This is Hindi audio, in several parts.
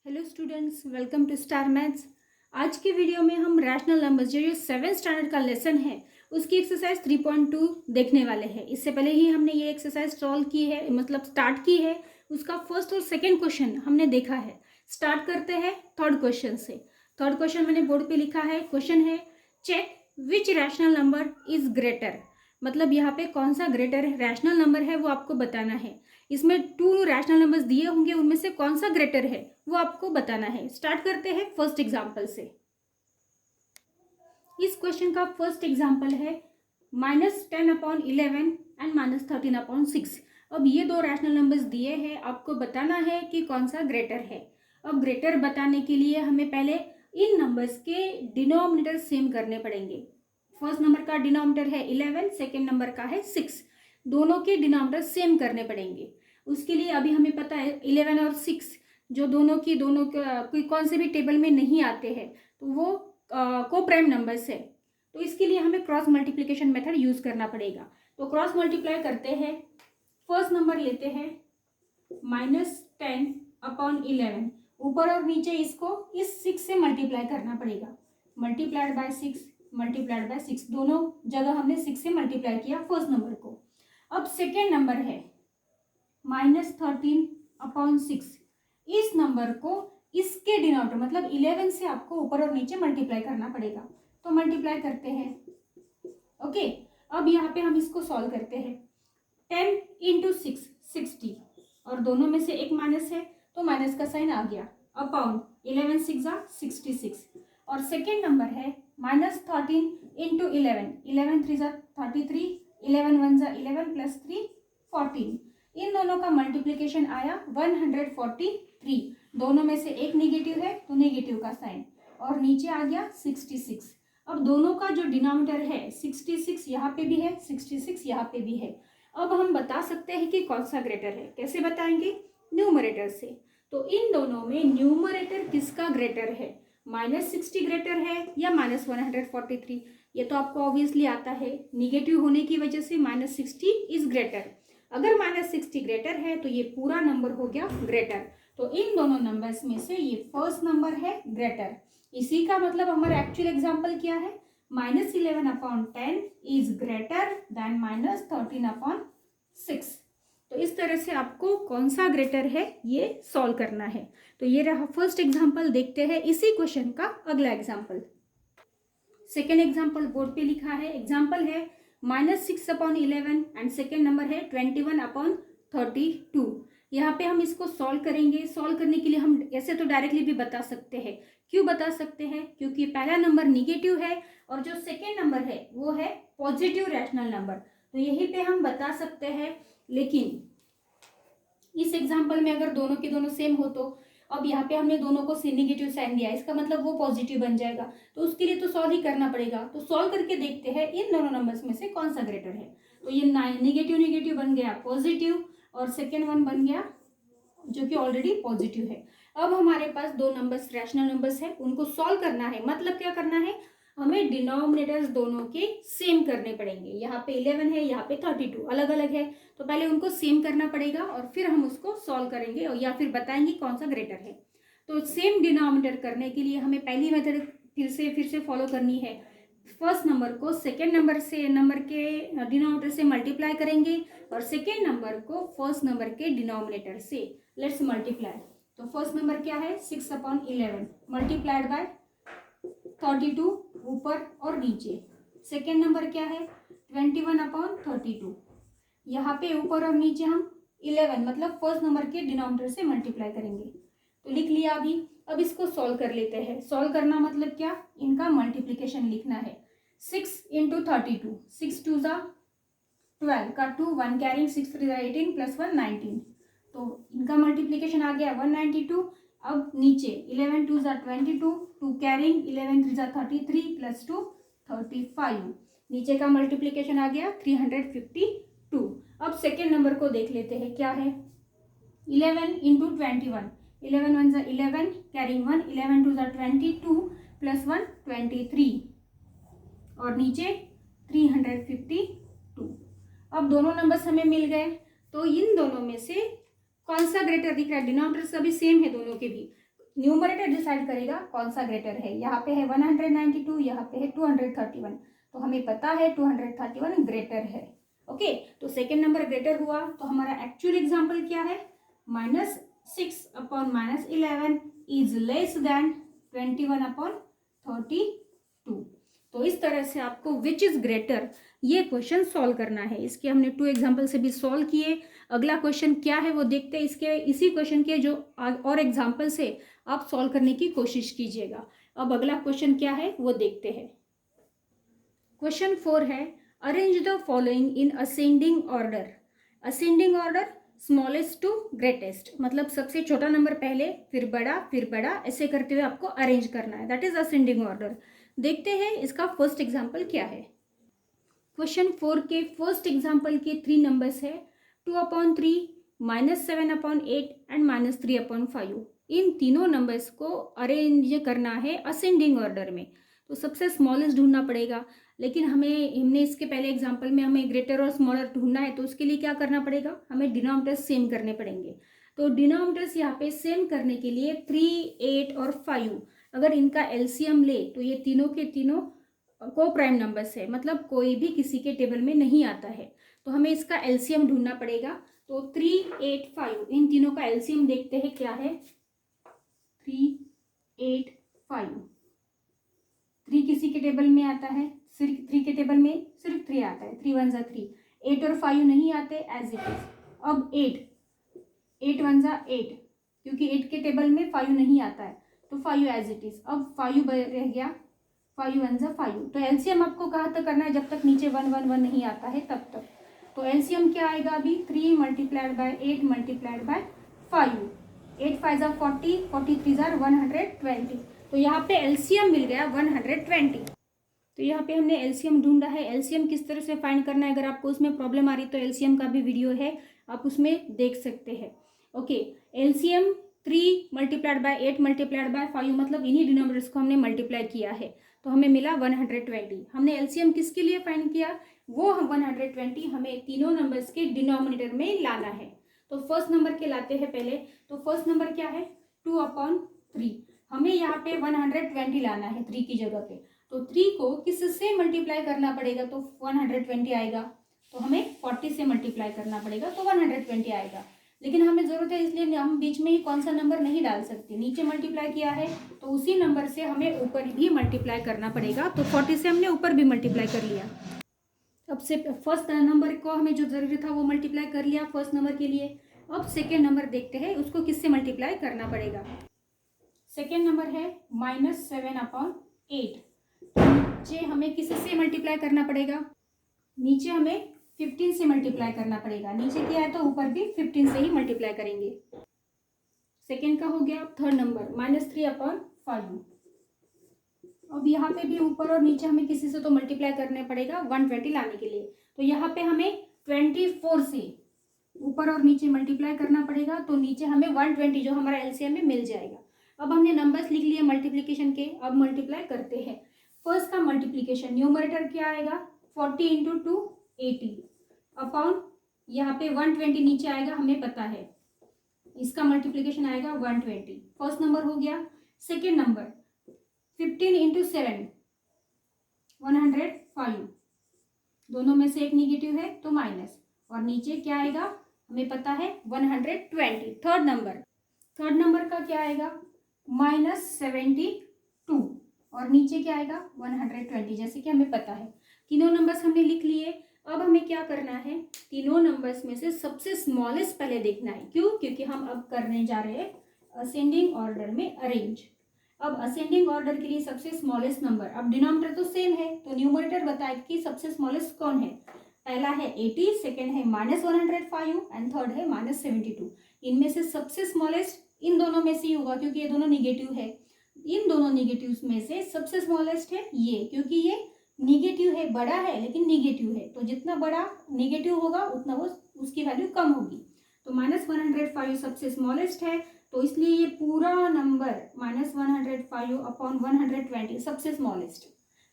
Hello students, welcome to star maths. आज के वीडियो में हम रैशनल नंबर्स जो 7th स्टैंडर्ड का लेसन है उसकी एक्सरसाइज 3.2 देखने वाले हैं। इससे पहले ही हमने ये एक्सरसाइज सॉल्व की है, मतलब स्टार्ट की है। उसका फर्स्ट और सेकंड क्वेश्चन हमने देखा है। स्टार्ट करते हैं थर्ड क्वेश्चन से। थर्ड क्वेश्चन मैंने बोर्ड पे लिखा है। क्वेश्चन है check which rational number is greater, मतलब यहाँ पे कौन सा ग्रेटर रैशनल नंबर है वो आपको बताना है। इसमें 2 रैशनल नंबर्स दिए होंगे, उनमें से कौन सा ग्रेटर है वो आपको बताना है। स्टार्ट करते हैं फर्स्ट एग्जांपल से। इस क्वेश्चन का फर्स्ट एग्जांपल है -10/11 एंड -13/6। अब ये 2 रैशनल नंबर्स दिए हैं, आपको बताना है कि कौन सा ग्रेटर है। अब ग्रेटर बताने के लिए हमें पहले इन नंबर्स के डिनोमिनेटर सेम करने पड़ेंगे। फर्स्ट नंबर का डिनोमिनेटर है 11, सेकेंड नंबर का है 6। दोनों के डिनोमिनेटर सेम करने पड़ेंगे। उसके लिए अभी हमें पता है 11 और 6 जो दोनों कोई कौन से भी टेबल में नहीं आते हैं, तो वो को प्राइम नंबर्स है। तो इसके लिए हमें क्रॉस मल्टीप्लिकेशन मेथड यूज करना पड़ेगा। तो क्रॉस मल्टीप्लाई करते हैं। फर्स्ट नंबर लेते हैं -10/11। ऊपर और नीचे इसको इस 6 से मल्टीप्लाई करना पड़ेगा। मल्टीप्लाइड बाय 6 दोनों जगह हमने 6 से मल्टीप्लाई किया फर्स्ट नंबर को। अब सेकेंड नंबर है -13/6। इस नंबर को इसके डिनोमिनेटर मतलब 11 से आपको ऊपर और नीचे मल्टीप्लाई करना पड़ेगा। तो मल्टीप्लाई करते हैं। ओके, अब यहाँ पे हम इसको सॉल्व करते हैं। 10 × 6 60, और दोनों में से एक माइनस है तो माइनस का साइन आ गया। अपॉन 11 6 66। और सेकेंड नंबर है -13 × 11, 11 3 33, 11 1 11 प्लस 3 14। इन दोनों का मल्टीप्लिकेशन आया 143। दोनों में से एक निगेटिव है तो नेगेटिव का साइन, और नीचे आ गया 66। अब दोनों का जो डिनोमिनेटर है 66 यहाँ पे भी है, 66 यहाँ पे भी है। अब हम बता सकते हैं कि कौन सा ग्रेटर है। कैसे बताएंगे? न्यूमरेटर से। तो इन दोनों में न्यूमरेटर किसका ग्रेटर है? -60 ग्रेटर है या -143? ये तो आपको ऑब्वियसली आता है, निगेटिव होने की वजह से -60 इज ग्रेटर। अगर -60 ग्रेटर है तो ये पूरा नंबर हो गया ग्रेटर। तो इन दोनों नंबर्स में से ये फर्स्ट नंबर है ग्रेटर। इसी का मतलब हमारा एक्चुअल एग्जाम्पल क्या है? -11/10 इज ग्रेटर देन -13/6। तो इस तरह से आपको कौन सा ग्रेटर है ये सॉल्व करना है। तो ये रहा फर्स्ट एग्जाम्पल। देखते हैं इसी क्वेश्चन का अगला एग्जाम्पल। सेकेंड एग्जाम्पल बोर्ड पे लिखा है। एग्जाम्पल है -6/11 एंड सेकेंड नंबर है 21/32। यहाँ पे हम इसको सॉल्व करेंगे। सॉल्व करने के लिए हम ऐसे तो डायरेक्टली भी बता सकते हैं। क्यों बता सकते हैं? क्योंकि पहला नंबर निगेटिव है और जो सेकेंड नंबर है वो है पॉजिटिव रैशनल नंबर, तो यहीं पे हम बता सकते हैं। लेकिन इस एग्जाम्पल में अगर दोनों के दोनों सेम हो, तो अब यहाँ पे हमने दोनों को नेगेटिव साइन दिया, इसका मतलब वो पॉजिटिव बन जाएगा। तो उसके लिए तो सॉल्व ही करना पड़ेगा। तो सॉल्व करके देखते हैं इन दोनों नंबर्स में से कौन सा ग्रेटर है। तो ये नेगेटिव बन गया पॉजिटिव, और सेकेंड वन बन गया जो कि ऑलरेडी पॉजिटिव है। अब हमारे पास 2 नंबर्स रैशनल नंबर्स है, उनको सॉल्व करना है। मतलब क्या करना है? हमें डिनोमिनेटर्स दोनों के सेम करने पड़ेंगे। यहाँ पे 11 है, यहाँ पे 32, अलग अलग है, तो पहले उनको सेम करना पड़ेगा और फिर हम उसको सॉल्व करेंगे और या फिर बताएंगे कौन सा ग्रेटर है। तो सेम डिनोमिनेटर करने के लिए हमें पहली मेथड फिर से फॉलो करनी है। फर्स्ट नंबर को सेकेंड नंबर के डिनोमिनेटर से मल्टीप्लाई करेंगे और सेकेंड नंबर को फर्स्ट नंबर के डिनोमिनेटर से। Let's multiply. तो फर्स्ट नंबर क्या है? 6/11 मल्टीप्लाइड बाय 32 ऊपर और नीचे। सेकेंड नंबर क्या है? 21/32। यहाँ पे ऊपर और नीचे हम 11 मतलब फर्स्ट नंबर के डिनोमिनेटर से मल्टीप्लाई करेंगे। तो लिख लिया अभी। अब इसको सॉल्व कर लेते हैं। सॉल्व करना मतलब क्या? इनका मल्टीप्लिकेशन लिखना है। 6 × 32, 6 2 12 का 2, 1 कैरिंग 6 3 18 प्लस 1 19। तो इनका मल्टीप्लिकेशन आ गया 192। अब नीचे 11 2 22, 2 कैरिंग 11 3 33 प्लस 2 35। नीचे का मल्टीप्लिकेशन आ गया 352। अब सेकेंड नंबर को देख लेते हैं क्या है। 11 × 21, 11 1 11 कैरिंग 1, 11 2 22 प्लस 1 23, और नीचे 352। अब दोनों नंबर्स हमें मिल गए। तो इन दोनों में से कौन सा ग्रेटर दिख रहा है? डिनोमिनेटर सभी सेम है दोनों के भी, न्यूमरेटर डिसाइड करेगा कौन सा ग्रेटर है। यहाँ पे है 192, यहाँ पे है 231, तो हमें पता है 231 ग्रेटर है। ओके, तो सेकेंड नंबर ग्रेटर हुआ। तो हमारा एक्चुअल एग्जाम्पल क्या है, -6/-11 इज लेस देन 21/32। तो इस तरह से आपको विच इज ग्रेटर ये क्वेश्चन सॉल्व करना है। इसके हमने 2 एग्जाम्पल से भी सॉल्व किए। अगला क्वेश्चन क्या है वो देखते हैं। इसके इसी क्वेश्चन के जो और एग्जाम्पल से आप सॉल्व करने की कोशिश कीजिएगा। अब अगला क्वेश्चन क्या है वो देखते हैं। क्वेश्चन 4 है, arrange the following in ascending order. Ascending order smallest to greatest, मतलब सबसे छोटा नंबर पहले, फिर बड़ा, ऐसे करते हुए आपको अरेंज करना है। That is ascending order. देखते हैं इसका फर्स्ट एग्जाम्पल क्या है। क्वेश्चन 4 के फर्स्ट एग्जाम्पल के 3 नंबर्स है 2/3, -7/8 एंड -3/5। इन तीनों नंबर्स को अरेंज करना है असेंडिंग ऑर्डर में। तो सबसे स्मॉलेस्ट ढूंढना पड़ेगा, लेकिन हमने इसके पहले एग्जाम्पल में हमें ग्रेटर और स्मॉलर ढूंढना है, तो उसके लिए क्या करना पड़ेगा, हमें डिनोमिनेटर्स सेम करने पड़ेंगे। तो डिनोमिनेटर्स यहाँ पे सेम करने के लिए 3, 8 और 5, अगर इनका एलसीएम ले तो ये तीनों के तीनों को प्राइम नंबर्स है, मतलब कोई भी किसी के टेबल में नहीं आता है। तो हमें इसका एलसीएम ढूंढना पड़ेगा। तो 3, 8, 5 इन तीनों का एलसीएम देखते हैं क्या है। 3, 8, 5। 3 किसी के टेबल में आता है, सिर्फ 3 के टेबल में सिर्फ 3 आता है, 3 1 3। 8 और 5 नहीं आते, एज इट इज। अब 8 1 8, क्योंकि 8 के टेबल में 5 नहीं आता है, तो 5 एज इट इज। अब 5 रह गया, 5 1 5। तो एलसीएम आपको कहाँ तक करना है, जब तक नीचे 1 1 1 नहीं आता है तब तक। तो एलसीएम क्या आएगा अभी, 3 × 8 × 5। 8 5 40, 43 120। तो यहाँ पे एलसीएम मिल गया 120। तो यहाँ पे हमने एलसीएम ढूंढा है। एलसीएम किस तरह से फाइंड करना है, अगर आपको उसमें प्रॉब्लम आ रही तो एलसीएम का भी वीडियो है, आप उसमें देख सकते हैं। ओके, एलसीएम 3 × 8 × 5, मतलब इन्हीं डिनोमिनेटर्स को हमने मल्टीप्लाई किया है, तो हमें मिला 120। हमने एलसीएम किसके लिए फाइंड किया, वो 120 हमें तीनों नंबर्स के डिनोमिनेटर में लाना है। तो फर्स्ट नंबर के लाते हैं पहले। तो फर्स्ट नंबर क्या है, 2/3। हमें यहाँ पे 120 लाना है 3 की जगह पे। तो 3 को किससे मल्टीप्लाई करना पड़ेगा, तो 120 आएगा। तो हमें 40 से मल्टीप्लाई करना पड़ेगा, तो 120 आएगा। लेकिन हमें ज़रूरत है, इसलिए हम बीच में ही कौन सा नंबर नहीं डाल सकते। नीचे मल्टीप्लाई किया है तो उसी नंबर से हमें ऊपर भी मल्टीप्लाई करना पड़ेगा। तो 40 से हमने ऊपर भी मल्टीप्लाई कर लिया। अब से फर्स्ट नंबर को हमें जो ज़रूरी था वो मल्टीप्लाई कर लिया फर्स्ट नंबर के लिए। अब सेकेंड नंबर देखते हैं, उसको किससे मल्टीप्लाई करना पड़ेगा। सेकेंड नंबर है -7/8। नीचे हमें किससे मल्टीप्लाई करना पड़ेगा, नीचे हमें 15 से मल्टीप्लाई करना पड़ेगा। नीचे क्या है तो ऊपर भी 15 से ही मल्टीप्लाई करेंगे। सेकेंड का हो गया। Third number -3/5। अब यहाँ पे भी ऊपर और नीचे हमें किसी से तो मल्टीप्लाई करने पड़ेगा 120 लाने के लिए। तो यहाँ पे हमें 24 से ऊपर और नीचे मल्टीप्लाई करना पड़ेगा। तो नीचे हमें 120 जो हमारा एलसीएम में मिल जाएगा। अब हमने नंबर्स लिख लिए मल्टीप्लिकेशन के, अब मल्टीप्लाई करते हैं। फर्स्ट का मल्टीप्लिकेशन, न्यूमरेटर क्या आएगा 40 × 2 80 अपॉन यहाँ पे 120 नीचे आएगा, हमें पता है। इसका मल्टीप्लिकेशन आएगा 120। फर्स्ट नंबर हो गया। Second number 15 × 7 105। दोनों में से एक निगेटिव है तो माइनस, और नीचे क्या आएगा हमें पता है 120। थर्ड नंबर का क्या आएगा -72, और नीचे क्या आएगा 120, जैसे कि हमें पता है। तीनों नंबर्स हमने लिख लिए। अब हमें क्या करना है, तीनों नंबर्स में से सबसे स्मॉलेस्ट पहले देखना है। क्यों, क्योंकि हम अब करने जा रहे हैं असेंडिंग ऑर्डर में अरेंज। अब असेंडिंग ऑर्डर के लिए सबसे स्मॉलेस्ट नंबर, अब डिनोमिनेटर तो सेम है तो न्यूमरेटर बताए कि सबसे स्मॉलेस्ट कौन है। पहला है 80, सेकेंड है -105 एंड थर्ड है -72। इनमें से सबसे स्मॉलेस्ट इन दोनों में से ही होगा, क्योंकि ये दोनों निगेटिव है। इन दोनों निगेटिव्स में से सबसे स्मॉलेस्ट है ये, क्योंकि ये निगेटिव है, बड़ा है लेकिन निगेटिव है। तो जितना बड़ा निगेटिव होगा उतना वो उसकी वैल्यू कम होगी। तो -105 सबसे स्मॉलेस्ट है, तो इसलिए ये पूरा नंबर -105/120 सबसे स्मॉलेस्ट।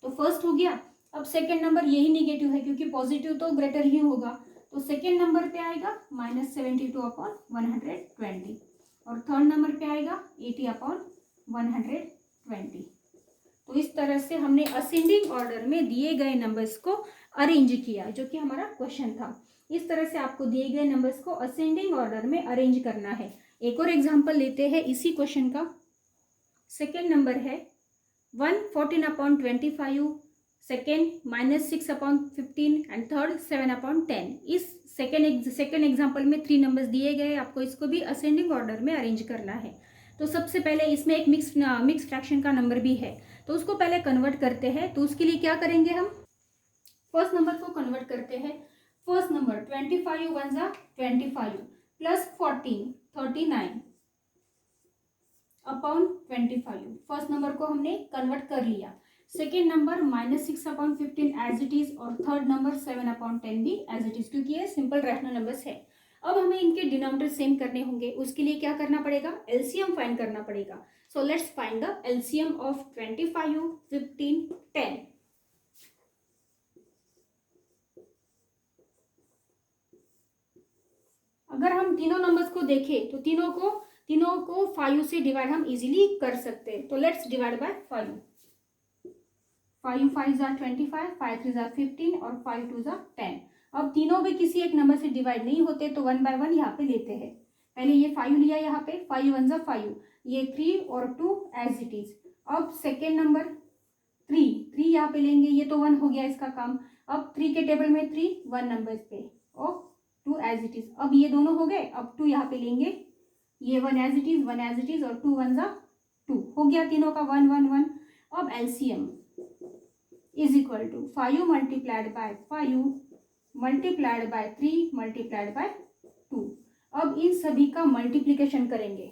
तो फर्स्ट हो गया। अब सेकेंड नंबर यही निगेटिव है, क्योंकि पॉजिटिव तो ग्रेटर ही होगा। तो सेकेंड नंबर पे आएगा -72/120, और थर्ड नंबर पे आएगा 80/120। 120। तो इस तरह से हमने असेंडिंग ऑर्डर में दिए गए नंबर्स को अरेंज किया, जो कि हमारा क्वेश्चन था। इस तरह से आपको दिए गए नंबर्स को असेंडिंग ऑर्डर में अरेंज करना है। एक और एग्जांपल लेते हैं इसी क्वेश्चन का। सेकेंड नंबर है 114/25, सेकेंड -6/15 एंड थर्ड 7/10। इस सेकेंड एग्जांपल में 3 नंबर्स दिए गए, आपको इसको भी असेंडिंग ऑर्डर में अरेंज करना है। तो सबसे पहले इसमें एक मिक्स फ्रैक्शन का नंबर भी है, तो उसको पहले कन्वर्ट करते हैं। तो उसके लिए क्या करेंगे, हम फर्स्ट नंबर को कन्वर्ट करते हैं। फर्स्ट नंबर 25 1 जा 25 प्लस 14 39 अपॉन 25। फर्स्ट नंबर को हमने कन्वर्ट कर लिया। Second number -6/15 as it is, और थर्ड नंबर 7/10 भी एज इट इज, क्योंकि ये सिंपल रैशनल नंबर्स है। अब हमें इनके डिनोमिनेटर सेम करने होंगे। उसके लिए क्या करना पड़ेगा, एलसीएम फाइंड करना पड़ेगा। So let's find the LCM of 25, 15, 10। अगर हम तीनों नंबर्स को देखें तो तीनों को 5 से डिवाइड हम इजीली कर सकते हैं। तो लेट्स डिवाइड बाय 5। 5 5 जा 25, 5 3 जा 15 और 5 2 जा 10। अब तीनों भी किसी एक नंबर से डिवाइड नहीं होते, तो 1 बाय 1 यहाँ पे लेते हैं। पहले ये 5 लिया यहाँ पे, 5 1 जा 5, ये 3 और 2 एज इट इज। अब सेकेंड नंबर 3 यहाँ पे लेंगे, ये तो 1 हो गया इसका काम। अब 3 के टेबल में 3 1 नंबर पे और 2 एज इट इज। अब ये दोनों हो गए, अब 2 यहाँ पे लेंगे, ये 1 as it is, 1 as it is और 2 1 जा 2 हो गया तीनों का 1 1 1। अब LCM is equal to 5 multiplied by 5 multiplied by 3 multiplied by 2। अब इन सभी का मल्टीप्लीकेशन करेंगे।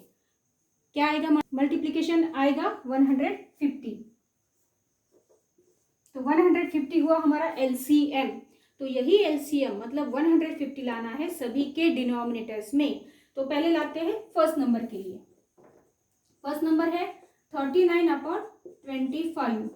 क्या आएगा, मल्टीप्लीकेशन आएगा 150। तो 150 हुआ हमारा एलसीएम। तो यही एलसीएम मतलब 150 लाना है सभी के डिनोमिनेटर्स में। तो पहले लाते हैं फर्स्ट नंबर के लिए। फर्स्ट नंबर है 39/25।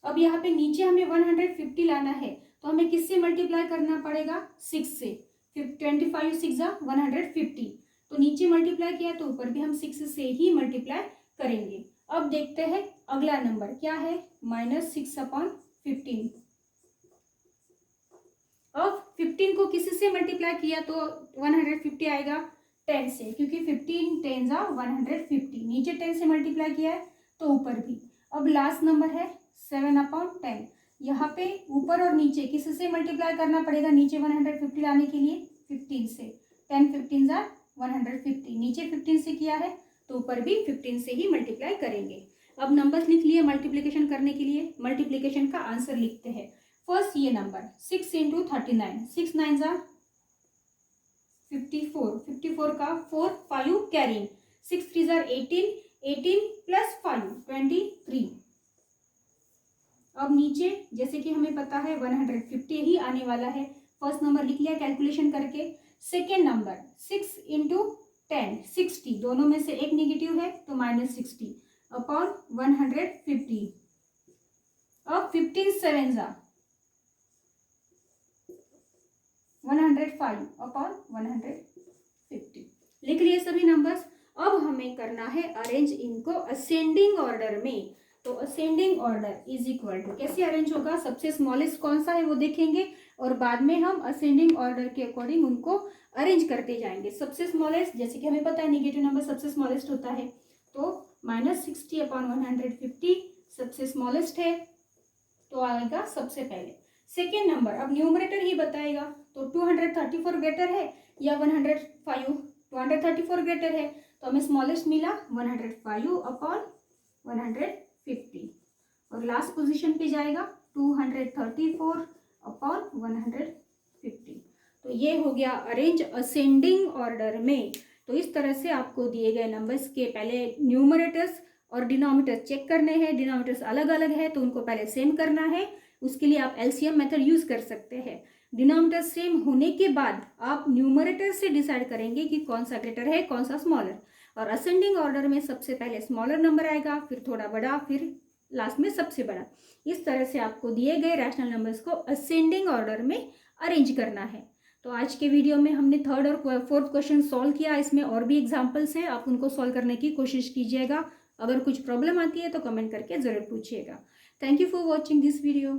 अब यहाँ पे नीचे हमें 150 लाना है, तो हमें किससे मल्टीप्लाई करना पड़ेगा, 6 से। 25 6 जा 150। तो नीचे मल्टीप्लाई किया तो ऊपर भी हम 6 से ही मल्टीप्लाई करेंगे। अब देखते हैं अगला नंबर क्या है, -6/15। अब 15 को किसी से मल्टीप्लाई किया तो 150 आएगा 10 से, क्योंकि 15 10 जा 150। नीचे 10 से मल्टीप्लाई किया है तो ऊपर भी। अब लास्ट नंबर है 7/10। यहाँ पे ऊपर और नीचे किसी से मल्टीप्लाई करना पड़ेगा, नीचे 150 लाने के लिए 15 से। 10 15 जा 150, नीचे 15 से किया है तो ऊपर भी 15 से ही मल्टीप्लाई करेंगे। अब नंबर्स लिख लिए मल्टीप्लिकेशन करने के लिए। मल्टीप्लिकेशन का आंसर लिखते हैं। फर्स्ट ये नंबर 6 × 39, 6 9 जा 54, 54 का 4 5 कैरिंग, 6 3 जा 18, 18 प्लस 5 23। अब नीचे जैसे कि हमें पता है 150 ही आने वाला है। फर्स्ट नंबर लिख लिया कैलकुलेशन करके। सेकेंड नंबर 6 × 10 60, दोनों में से एक नेगेटिव है तो -60 अपॉन 150। अब 15 7 जा 105 अपॉन 150। लिख लिए सभी नंबर्स। अब हमें करना है अरेंज इनको असेंडिंग ऑर्डर में। तो ascending order is equal to कैसे अरेंज होगा, सबसे स्मॉलेस्ट कौन सा है वो देखेंगे और बाद में हम असेंडिंग ऑर्डर के अकॉर्डिंग उनको अरेंज करते जाएंगे। सबसे स्मॉलेस्ट, जैसे कि हमें पता है नेगेटिव नंबर सबसे स्मॉलेस्ट होता है, तो -60 अपॉन 150 सबसे स्मॉलेस्ट है, तो आएगा सबसे पहले। सेकेंड नंबर अब न्यूमरेटर ही बताएगा, तो 234 ग्रेटर है या 105। 234 ग्रेटर है तो हमें स्मॉलेस्ट मिला 105 अपॉन 150, और लास्ट पोजीशन पे जाएगा 234 अपॉन 150। तो ये हो गया अरेंज असेंडिंग ऑर्डर में। तो इस तरह से आपको दिए गए नंबर्स के पहले न्यूमरेटर्स और डिनोमिनेटर्स चेक करने हैं। डिनोमिनेटर्स अलग अलग है तो उनको पहले सेम करना है। उसके लिए आप एलसीएम मेथड यूज कर सकते हैं। डिनोमिनेटर सेम होने के बाद आप न्यूमरेटर से डिसाइड करेंगे कि कौन सा ग्रेटर है कौन सा स्मॉलर, और असेंडिंग ऑर्डर में सबसे पहले स्मॉलर नंबर आएगा, फिर थोड़ा बड़ा, फिर लास्ट में सबसे बड़ा। इस तरह से आपको दिए गए रैशनल नंबर्स को असेंडिंग ऑर्डर में अरेंज करना है। तो आज के वीडियो में हमने थर्ड और फोर्थ क्वेश्चन सॉल्व किया। इसमें और भी एग्जाम्पल्स हैं, आप उनको सॉल्व करने की कोशिश कीजिएगा। अगर कुछ प्रॉब्लम आती है तो कमेंट करके ज़रूर पूछिएगा। Thank you for watching this video.